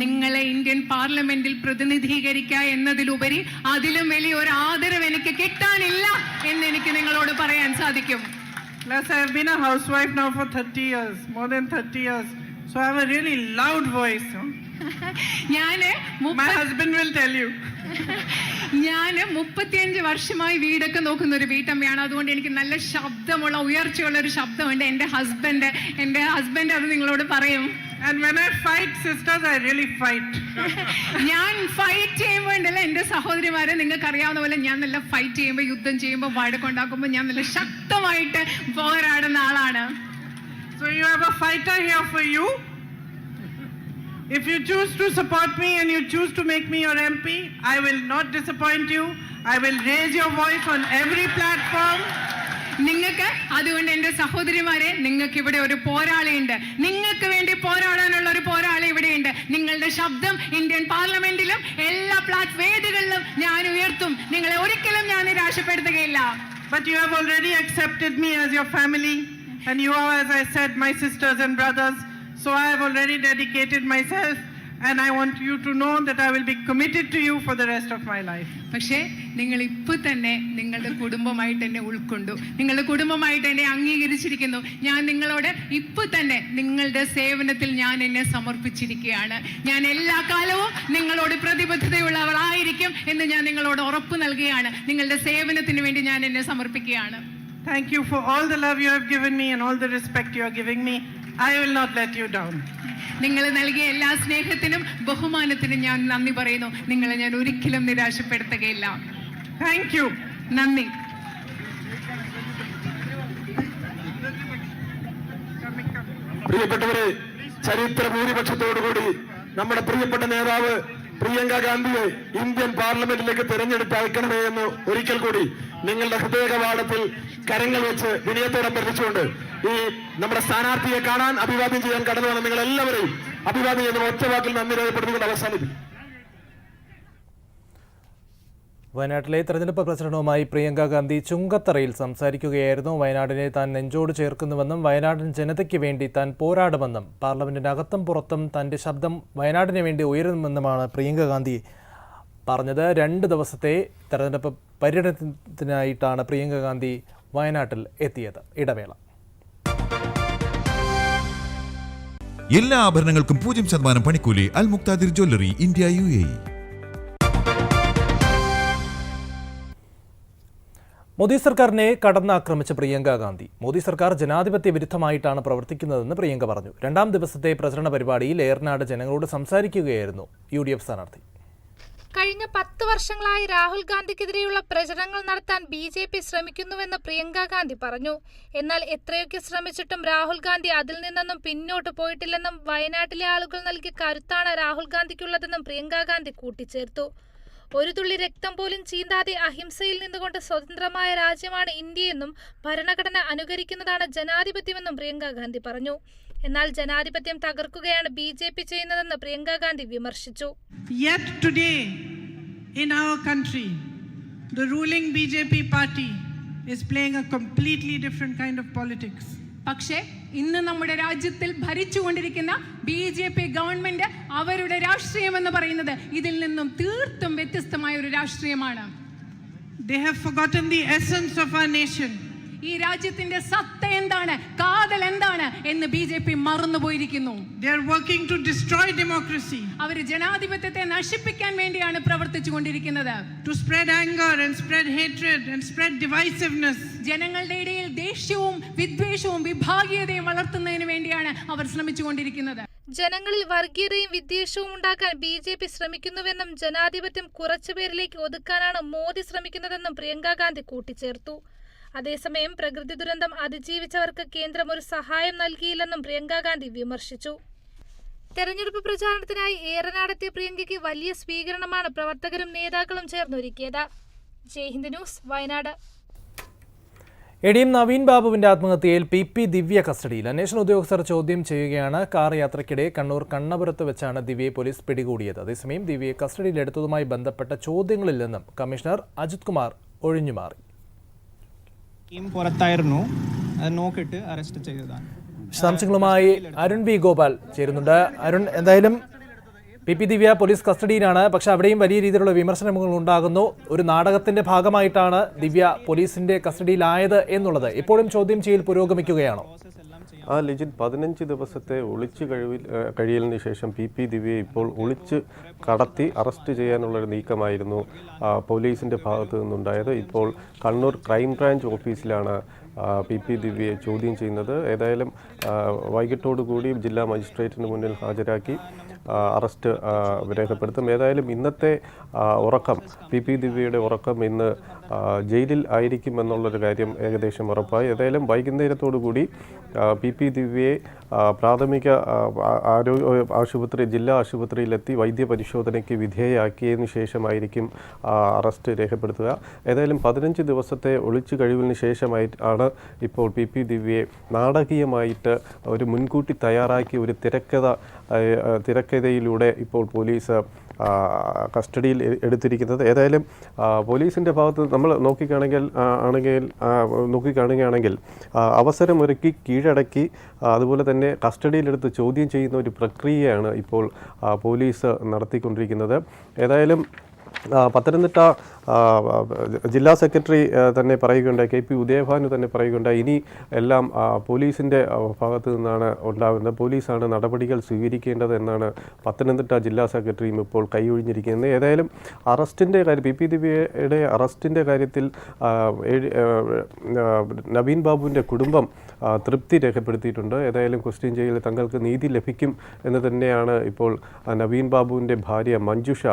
നിങ്ങളെ ഇന്ത്യൻ പാർലമെന്റിൽ പ്രതിനിധീകരിക്കുക എന്നതിലുപരി അതിലും വലിയ ഒരു ആദരവ് എനിക്ക് കിട്ടാനില്ല എന്ന് എനിക്ക് നിങ്ങളോട് പറയാൻ സാധിക്കും. Plus, I have been a housewife now for 30 years, more than 30 years. So I have a really loud voice. My husband will tell you. ഞാൻ 35 വർഷമായി വീടൊക്കെ നോക്കുന്ന ഒരു വീട്ടമ്മയാണ്. അതുകൊണ്ട് എനിക്ക് നല്ല ശബ്ദമുള്ള ഉയർച്ചയുള്ള ഒരു ശബ്ദമുണ്ട്. എൻ്റെ ഹസ്ബൻഡ് അത് നിങ്ങളോട് പറയും. And when I fight, sisters, I really fight. ഞാൻ ഫൈറ്റ് ചെയ്യുമ്പോഴല്ല എൻ്റെ സഹോദരിമാരെ, നിങ്ങൾക്ക് അറിയാവുന്ന പോലെ ഞാൻ നല്ല ഫൈറ്റ് ചെയ്യുമ്പോൾ, യുദ്ധം ചെയ്യുമ്പോൾ, വഴക്കുണ്ടാക്കുമ്പോൾ ഞാൻ നല്ല ശക്തമായിട്ട് പോരാടുന്ന ആളാണ്. So you have a fighter here for you. If you choose to support me and you choose to make me your MP, I will not disappoint you. I will raise your voice on every platform. നിങ്ങൾക്ക് അതുകൊണ്ട് എൻ്റെ സഹോദരിമാരെ, നിങ്ങൾക്ക് ഇവിടെ ഒരു പോരാളിയുണ്ട്. നിങ്ങൾക്ക് വേണ്ടി പോരാടാനുള്ള ഒരു പോരാളി ഇവിടെയുണ്ട്. നിങ്ങളുടെ ശബ്ദം ഇന്ത്യൻ പാർലമെന്റിലും എല്ലാ വേദികളിലും ഞാൻ ഉയർത്തും. നിങ്ങളെ ഒരിക്കലും ഞാൻ നിരാശപ്പെടുത്തുകയില്ല. But you have already accepted me as your family, and you are, as I said, my sisters and brothers. So I have already dedicated myself, and I want you to know that I will be committed to you for the rest of my life. പക്ഷേ നിങ്ങൾ ഇപ്പോൾ തന്നെ നിങ്ങളുടെ കുടുംബമായിട്ട് എന്നെ ഉൾക്കൊണ്ടു, നിങ്ങളുടെ കുടുംബമായിട്ട് എന്നെ അംഗീകരിച്ചിരിക്കുന്നു. ഞാൻ നിങ്ങളോട് ഇപ്പോൾ തന്നെ നിങ്ങളുടെ സേവനത്തിൽ ഞാൻ എന്നെ സമർപ്പിച്ചിരിക്കുകയാണ്. ഞാൻ എല്ലാ കാലവും നിങ്ങളോട് പ്രതിബദ്ധതയുള്ളവളായിരിക്കും എന്ന് ഞാൻ നിങ്ങളോട് ഉറപ്പ് നൽകുകയാണ്. നിങ്ങളുടെ സേവനത്തിന് വേണ്ടി ഞാൻ എന്നെ സമർപ്പിക്കുകയാണ്. Thank you for all the love you have given me and all the respect you are giving me. I will not let you down. നിങ്ങൾ നൽകിയ എല്ലാ സ്നേഹത്തിനും ബഹുമാനത്തിനും ഞാൻ നന്ദി പറയുന്നു. നിങ്ങളെ ഞാൻ ഒരിക്കലും നിരാശപ്പെടുത്തുകയില്ല. Thank you. നന്ദി. പ്രിയപ്പെട്ടവരെ, ചരിത്ര ഭൂരിപക്ഷത്തോടുകൂടി നമ്മുടെ പ്രിയപ്പെട്ട നേതാവ് പ്രിയങ്ക ഗാന്ധിയെ ഇന്ത്യൻ പാർലമെന്റിലേക്ക് തെരഞ്ഞെടുത്ത് അയക്കണമേ എന്ന് ഒരിക്കൽ കൂടി നിങ്ങളുടെ ഹൃദയകവാടത്തിൽ കരങ്ങൾ വെച്ച് വിനയത്തോടെ അഭ്യർത്ഥിച്ചുകൊണ്ട് ഈ നമ്മുടെ സ്ഥാനാർത്ഥിയെ കാണാൻ അഭിവാദ്യം ചെയ്യാൻ കടന്നു വന്ന നിങ്ങൾ എല്ലാവരെയും അഭിവാദ്യം ചെയ്യുന്ന ഒറ്റവാക്കിൽ നന്ദി രേഖപ്പെടുത്തിക്കൊണ്ട് അവസാനിപ്പിക്കും. വയനാട്ടിലെ തെരഞ്ഞെടുപ്പ് പ്രചരണവുമായി പ്രിയങ്ക ഗാന്ധി ചുങ്കത്തറയിൽ സംസാരിക്കുകയായിരുന്നു. വയനാടിനെ താൻ നെഞ്ചോട് ചേർക്കുന്നുവെന്നും വയനാടൻ ജനതയ്ക്ക് വേണ്ടി താൻ പോരാടുമെന്നും പാർലമെന്റിനകത്തും പുറത്തും തന്റെ ശബ്ദം വയനാടിന് വേണ്ടി ഉയരുമെന്നുമാണ് പ്രിയങ്ക ഗാന്ധി പറഞ്ഞത്. 2 ദിവസത്തെ തെരഞ്ഞെടുപ്പ് പര്യടനത്തിനായിട്ടാണ് പ്രിയങ്ക ഗാന്ധി വയനാട്ടിൽ എത്തിയത്. ഇടവേള. എല്ലാ ആഭരണങ്ങൾക്കും 0% പണിക്കൂലി. അൽ Muqtadir jewellery, India UAE. Modi സർക്കാരിനെ കടന്നാക്രമിച്ച പ്രിയങ്ക ഗാന്ധി മോദി സർക്കാർ ജനാധിപത്യ വിരുദ്ധമായിട്ടാണ് പ്രവർത്തിക്കുന്നതെന്ന് പ്രിയങ്ക പറഞ്ഞു. 2ാം ദിവസത്തെ പ്രചരണ പരിപാടിയിൽ ഏറനാട് ജനങ്ങളോട് സംസാരിക്കുകയായിരുന്നു UDF സ്ഥാനാർത്ഥി. കഴിഞ്ഞ 10 വർഷങ്ങളായി രാഹുൽ ഗാന്ധിക്കെതിരെയുള്ള പ്രചരണങ്ങൾ നടത്താൻ BJP ശ്രമിക്കുന്നുവെന്ന് പ്രിയങ്ക ഗാന്ധി പറഞ്ഞു. എന്നാൽ എത്രയൊക്കെ ശ്രമിച്ചിട്ടും രാഹുൽ ഗാന്ധി അതിൽ നിന്നൊന്നും പിന്നോട്ട് പോയിട്ടില്ലെന്നും വയനാട്ടിലെ ആളുകൾ നൽകിയ കരുത്താണ് രാഹുൽ ഗാന്ധിക്കുള്ളതെന്നും പ്രിയങ്ക ഗാന്ധി കൂട്ടിച്ചേർത്തു. ഒരു തുള്ളി രക്തം പോലും ചീന്താതെ അഹിംസയിൽ നിന്നുകൊണ്ട് സ്വതന്ത്രമായ രാജ്യമാണ് ഇന്ത്യയെന്നും ഭരണഘടന അനുകരിക്കുന്നതാണ് ജനാധിപത്യമെന്നും പ്രിയങ്ക ഗാന്ധി പറഞ്ഞു. എന്നാൽ ജനാധിപത്യം തകർക്കുകയാണ് BJP ചെയ്യുന്നതെന്ന് പ്രിയങ്ക ഗാന്ധി വിമർശിച്ചു. Yet today in our country the ruling BJP party is playing a completely different kind of politics. പക്ഷേ ഇന്ന് നമ്മുടെ രാജ്യത്തിൽ ഭരിച്ചുകൊണ്ടിരിക്കുന്ന BJP ഗവൺമെന്റ് അവരുടെ രാഷ്ട്രീയം എന്ന് പറയുന്നത് ഇതിൽ നിന്നും തീർത്തും വ്യത്യസ്തമായ ഒരു രാഷ്ട്രീയമാണ്. They have forgotten the essence of our nation. ഈ രാജ്യത്തിന്റെ സത്ത എന്താണ്, കാതൽ എന്താണ് എന്ന് BJP മറന്നുപോയിരിക്കുന്നു. They are working to destroy democracy. അവർ ജനാധിപത്യത്തെ നശിപ്പിക്കാൻ വേണ്ടിയാണ് പ്രവർത്തിച്ചുകൊണ്ടിരിക്കുന്നത്. To spread anger and spread hatred and spread divisiveness. ജനങ്ങളുടെ ഇടയിൽ ദേഷ്യവും വിദ്വേഷവും വിഭാഗീയതയും വളർത്തുന്നതിന് വേണ്ടിയാണ് അവർ ശ്രമിച്ചുകൊണ്ടിരിക്കുന്നത്. ജനങ്ങളിൽ വർഗീയതയും വിദ്വേഷവും ഉണ്ടാക്കാൻ BJP ശ്രമിക്കുന്നുവെന്നും ജനാധിപത്യം കുറച്ചുപേരിലേക്ക് ഒതുക്കാനാണ് മോദി ശ്രമിക്കുന്നതെന്നും പ്രിയങ്ക ഗാന്ധി കൂട്ടിച്ചേർത്തു. അതേസമയം പ്രകൃതി ദുരന്തം അതിജീവിച്ചവർക്ക് കേന്ദ്രം ഒരു സഹായം നൽകിയില്ലെന്നും പ്രിയങ്ക ഗാന്ധി വിമർശിച്ചു. തെരഞ്ഞെടുപ്പ് പ്രചാരണത്തിനായി ഏറനാടെത്തിയ പ്രിയങ്കയ്ക്ക് വലിയ സ്വീകരണമാണ് പ്രവർത്തകരും നേതാക്കളും ചേർന്നൊരുക്കിയത്. ജയ്ഹിന്ദ് ന്യൂസ്, വയനാട്. ADM നവീൻ ബാബുവിന്റെ ആത്മഹത്യയിൽ PP ദിവ്യ കസ്റ്റഡിയിൽ. അന്വേഷണ ഉദ്യോഗസ്ഥർ ചോദ്യം ചെയ്യുകയാണ്. കാർ യാത്രയ്ക്കിടെ കണ്ണൂർ കണ്ണപുരത്ത് വെച്ചാണ് ദിവ്യയെ പോലീസ് പിടികൂടിയത്. അതേസമയം ദിവ്യയെ കസ്റ്റഡിയിലെടുത്തതുമായി ബന്ധപ്പെട്ട ചോദ്യങ്ങളിൽ നിന്നും കമ്മീഷണർ അജിത് കുമാർ ഒഴിഞ്ഞുമാറി. പുറത്തായിരുന്നു, അത് നോക്കിയിട്ട് അറസ്റ്റ് ചെയ്തതാണ്. വിശദാംശങ്ങളുമായി അരുൺ B. ഗോപാൽ ചേരുന്നുണ്ട്. അരുൺ, എന്തായാലും PP ദിവ്യ പോലീസ് കസ്റ്റഡിയിലാണ്. പക്ഷെ അവിടെയും വലിയ രീതിയിലുള്ള വിമർശനങ്ങൾ ഉണ്ടാകുന്നു. ഒരു നാടകത്തിന്റെ ഭാഗമായിട്ടാണ് ദിവ്യ പോലീസിന്റെ കസ്റ്റഡിയിലായത് എന്നുള്ളത് ഇപ്പോഴും ചോദ്യം ചെയ്യൽ പുരോഗമിക്കുകയാണോ? ലിജിൻ 15 ദിവസത്തെ ഒളിച്ചു കഴിയലിന് ശേഷം PP ദിവ്യയെ ഇപ്പോൾ ഒളിച്ച് കടത്തി അറസ്റ്റ് ചെയ്യാനുള്ളൊരു നീക്കമായിരുന്നു പോലീസിൻ്റെ ഭാഗത്തു നിന്നുണ്ടായത്. ഇപ്പോൾ കണ്ണൂർ ക്രൈംബ്രാഞ്ച് ഓഫീസിലാണ് PP ദിവ്യയെ ചോദ്യം ചെയ്യുന്നത്. ഏതായാലും വൈകിട്ടോടുകൂടി ജില്ലാ മജിസ്ട്രേറ്റിന് മുന്നിൽ ഹാജരാക്കി അറസ്റ്റ് രേഖപ്പെടുത്തും. ഏതായാലും ഇന്നത്തെ ഉറക്കം, PP ദിവ്യയുടെ ഉറക്കം ഇന്ന് ജയിലിൽ ആയിരിക്കുമെന്നുള്ളൊരു കാര്യം ഏകദേശം ഉറപ്പായി. ഏതായാലും വൈകുന്നേരത്തോടുകൂടി PP ദിവ്യയെ പ്രാഥമിക ആരോഗ്യ ജില്ലാ ആശുപത്രിയിലെത്തി വൈദ്യപരിശോധനയ്ക്ക് വിധേയയാക്കിയതിനു ശേഷമായിരിക്കും അറസ്റ്റ് രേഖപ്പെടുത്തുക. ഏതായാലും 15 ദിവസത്തെ ഒളിച്ചു കഴിവിന് ശേഷമായിട്ടാണ് ഇപ്പോൾ PP ദിവ്യയെ നാടകീയമായിട്ട് ഒരു മുൻകൂട്ടി തയ്യാറാക്കിയ ഒരു തിരക്കഥയിലൂടെ ഇപ്പോൾ പോലീസ് കസ്റ്റഡിയിൽ എടുത്തിരിക്കുന്നത്. ഏതായാലും പോലീസിൻ്റെ ഭാഗത്ത് നമ്മൾ നോക്കിക്കാണുകയാണെങ്കിൽ അവസരമൊരുക്കി കീഴടക്കി അതുപോലെ തന്നെ കസ്റ്റഡിയിലെടുത്ത് ചോദ്യം ചെയ്യുന്ന ഒരു പ്രക്രിയയാണ് ഇപ്പോൾ പോലീസ് നടത്തിക്കൊണ്ടിരിക്കുന്നത്. ഏതായാലും പത്തനംതിട്ട ജില്ലാ സെക്രട്ടറി തന്നെ പറയുകയുണ്ടായി, KP ഉദയഭാനു തന്നെ പറയുകയുണ്ടായി, ഇനി എല്ലാം പോലീസിൻ്റെ ഭാഗത്തു നിന്നാണ് ഉണ്ടാകുന്നത്, പോലീസാണ് നടപടികൾ സ്വീകരിക്കേണ്ടത് എന്നാണ് പത്തനംതിട്ട ജില്ലാ സെക്രട്ടറിയും ഇപ്പോൾ കൈയൊഴിഞ്ഞിരിക്കുന്നത്. ഏതായാലും അറസ്റ്റിൻ്റെ കാര്യം, PP ദിവ്യയുടെ അറസ്റ്റിൻ്റെ കാര്യത്തിൽ നവീൻ ബാബുവിൻ്റെ കുടുംബം തൃപ്തി രേഖപ്പെടുത്തിയിട്ടുണ്ട്. ഏതായാലും ക്വസ്റ്റ്യൻ ചെയ്യൽ തങ്ങൾക്ക് നീതി ലഭിക്കും എന്ന് തന്നെയാണ് ഇപ്പോൾ നവീൻ ബാബുവിൻ്റെ ഭാര്യ മഞ്ജുഷ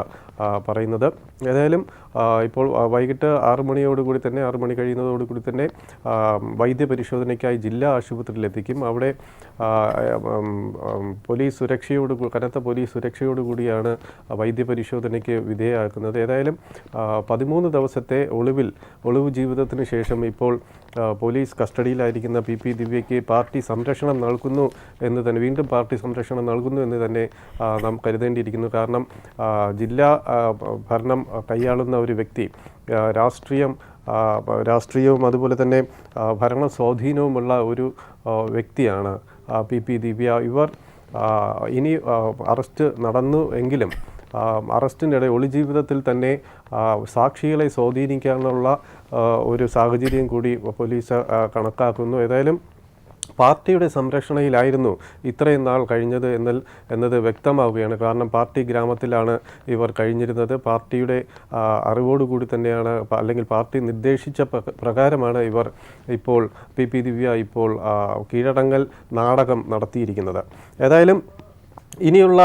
പറയുന്നത്. ഏതായാലും ഇപ്പോൾ വൈകിട്ട് 6 മണിയോടുകൂടി തന്നെ 6 മണി കഴിയുന്നതോടുകൂടി തന്നെ വൈദ്യപരിശോധനയ്ക്കായി ജില്ലാ ആശുപത്രിയിലെത്തിക്കും. അവിടെ പോലീസ് കനത്ത പോലീസ് സുരക്ഷയോടുകൂടിയാണ് വൈദ്യപരിശോധനയ്ക്ക് വിധേയമാക്കുന്നത്. ഏതായാലും 13 ദിവസത്തെ ഒളിവ് ജീവിതത്തിന് ശേഷം ഇപ്പോൾ പോലീസ് കസ്റ്റഡിയിലായിരിക്കുന്ന PP ദിവ്യയ്ക്ക് പാർട്ടി സംരക്ഷണം നൽകുന്നു എന്ന് തന്നെ, വീണ്ടും പാർട്ടി സംരക്ഷണം നൽകുന്നു എന്ന് തന്നെ നാം കരുതേണ്ടിയിരിക്കുന്നു. കാരണം ജില്ലാ ഭരണം കൈയാളുന്ന ഒരു വ്യക്തി, രാഷ്ട്രീയവും അതുപോലെ തന്നെ ഭരണ സ്വാധീനവുമുള്ള ഒരു വ്യക്തിയാണ് PP ദിവ്യ. ഇവർ ഇനി അറസ്റ്റ് നടന്നു എങ്കിലും അറസ്റ്റിനിടെ ഒളിജീവിതത്തിൽ തന്നെ സാക്ഷികളെ സ്വാധീനിക്കാനുള്ള ഒരു സാഹചര്യം കൂടി പോലീസ് കണക്കാക്കുന്നു. ഏതായാലും പാർട്ടിയുടെ സംരക്ഷണയിലായിരുന്നു ഇത്രയും നാൾ കഴിഞ്ഞത് എന്നത് വ്യക്തമാവുകയാണ്. കാരണം പാർട്ടി ഗ്രാമത്തിലാണ് ഇവർ കഴിഞ്ഞിരുന്നത്. പാർട്ടിയുടെ അറിവോടുകൂടി തന്നെയാണ്, അല്ലെങ്കിൽ പാർട്ടി നിർദ്ദേശിച്ച പ്രകാരമാണ് ഇവർ ഇപ്പോൾ PP ദിവ്യ ഇപ്പോൾ കീഴടങ്ങൽ നാടകം നടത്തിയിരിക്കുന്നത്. ഏതായാലും ഇനിയുള്ള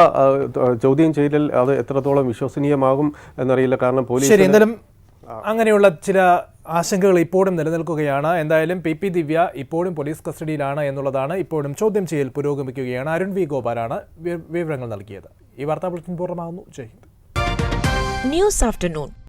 ചോദ്യം ചെയ്യൽ അത് എത്രത്തോളം വിശ്വസനീയമാകും എന്നറിയില്ല. കാരണം പോലീസ് എന്തായാലും അങ്ങനെയുള്ള ചില ആശങ്കകൾ ഇപ്പോഴും നിലനിൽക്കുകയാണ്. എന്തായാലും പി ദിവ്യ ഇപ്പോഴും പോലീസ് കസ്റ്റഡിയിലാണ് എന്നുള്ളതാണ്. ഇപ്പോഴും ചോദ്യം ചെയ്യൽ പുരോഗമിക്കുകയാണ്. അരുൺ വി ഗോപാലാണ് വിവരങ്ങൾ നൽകിയത്. ഈ വാർത്താ ബുള്ളറ്റിൻ പൂർണ്ണമാകുന്നു. ജയ് ഹിന്ദ്. News afternoon.